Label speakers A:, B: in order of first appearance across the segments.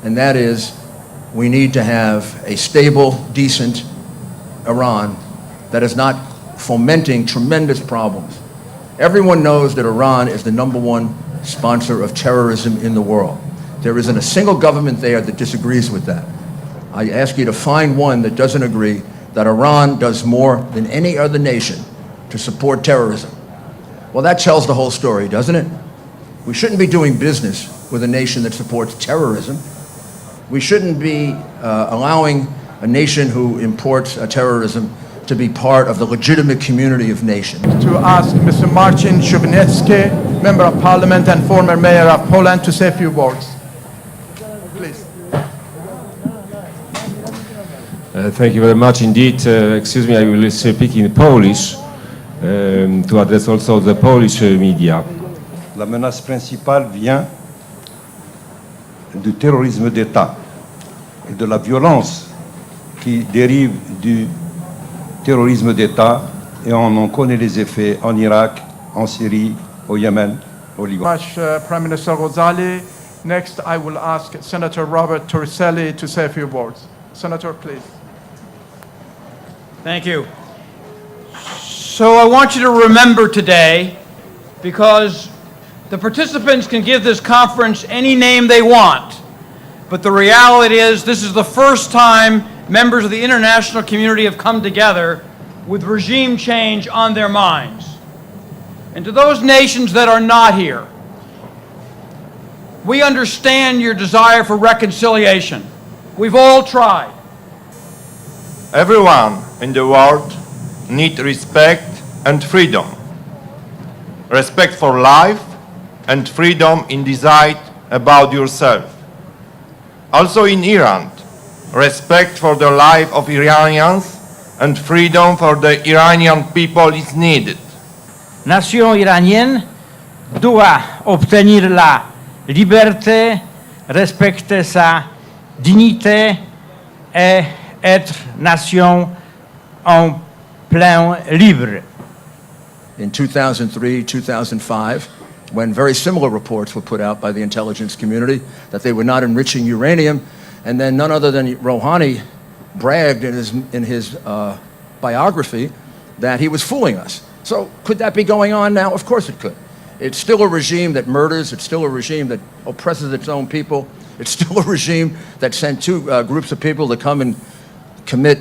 A: and that is we need to have a stable, decent Iran that is not fomenting tremendous problems. Everyone knows that Iran is the #1 sponsor of terrorism in the world. There isn't a single government there that disagrees with that. I ask you to find one that doesn't agree that Iran does more than any other nation to support terrorism. Well, that tells the whole story, doesn't it? We shouldn't be doing business with a nation that supports terrorism. We shouldn't be allowing a nation who imports terrorism to be part of the legitimate community of nations.
B: To ask Mr. Marcin Shubinecki, Member of Parliament and former Mayor of Poland, to say a few words. Please.
C: Thank you very much indeed. Excuse me, I will speak in Polish to address also the Polish media.
D: La menace principale vient du terrorisme d'État et de la violence qui dérive du terrorisme d'État, et on en connaît les effets en Irak, en Syrie, au Yémen, au Liban.
B: Prime Minister Ghazali. Next, I will ask Senator Robert Torricelli to say a few words. Senator, please.
E: Thank you. So I want you to remember today, because the participants can give this conference any name they want, but the reality is this is the first time members of the international community have come together with regime change on their minds. And to those nations that are not here, we understand your desire for reconciliation. We've all tried.
F: Everyone in the world needs respect and freedom. Respect for life and freedom in decide about yourself. Also in Iran, respect for the life of Iranians and freedom for the Iranian people is needed.
G: Nation iranienne doit obtenir la liberté, respecter sa dignité et être nation en plein libre.
A: In 2003, 2005, when very similar reports were put out by the intelligence community that they were not enriching uranium, and then none other than Rouhani bragged in his biography that he was fooling us. So could that be going on now? Of course it could. It's still a regime that murders. It's still a regime that oppresses its own people. It's still a regime that sent two groups of people to come and commit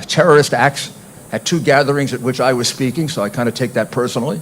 A: terrorist acts at two gatherings at which I was speaking, so I kind of take that personally.